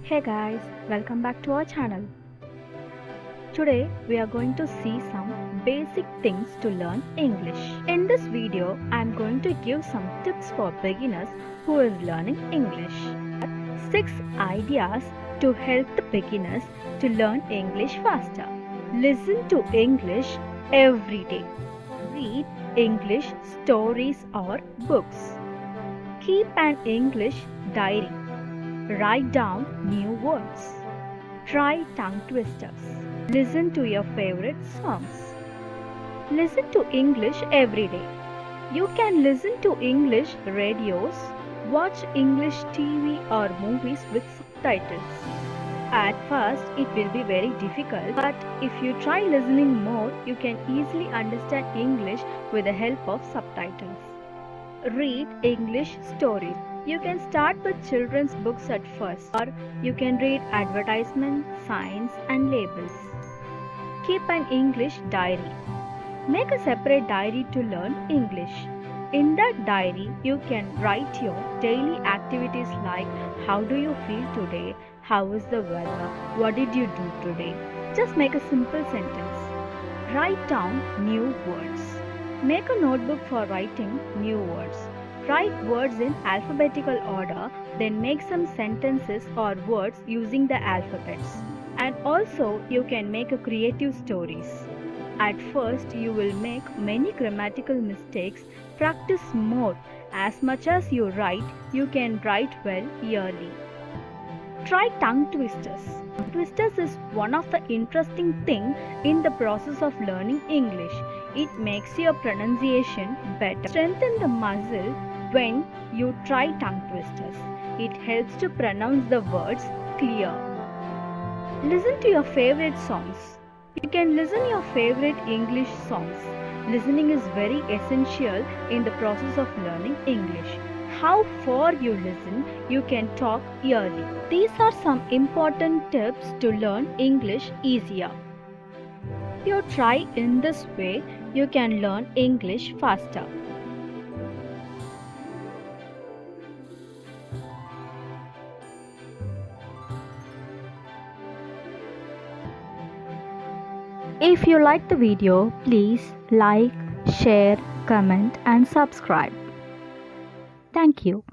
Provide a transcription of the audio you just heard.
Hey guys, welcome back to our channel. Today we are going to see some basic things to learn English. In this video, I am going to give some tips for beginners who is learning English. 6 ideas to help the beginners to learn English faster. Listen to English every day. Read English stories or books. Keep an English diary. Write down new words. Try tongue twisters. Listen to your favorite songs. Listen to English every day. You can listen to English radios, watch English TV or movies with subtitles. At first, it will be very difficult, but if you try listening more, you can easily understand English with the help of subtitles. Read English stories. You can start with children's books at first, or you can read advertisements, signs, and labels. Keep an English diary. Make a separate diary to learn English. In that diary, you can write your daily activities like how do you feel today, how is the weather, what did you do today. Just make a simple sentence. Write down new words. Make a notebook for writing new words. Write words in alphabetical order, then make some sentences or words using the alphabets. And also, you can make a creative stories. At first, you will make many grammatical mistakes. Practice more. As much as you write, you can write well yearly. Try tongue twisters. Twisters is one of the interesting thing in the process of learning English. It makes your pronunciation better. Strengthen the muscle when you try tongue twisters. It helps to pronounce the words clear. Listen to your favorite songs. You can listen your favorite English songs. Listening is very essential in the process of learning English. How far you listen, you can talk yearly. These are some important tips to learn English easier. If you try in this way, you can learn English faster. If you like the video, please like, share, comment and subscribe. Thank you.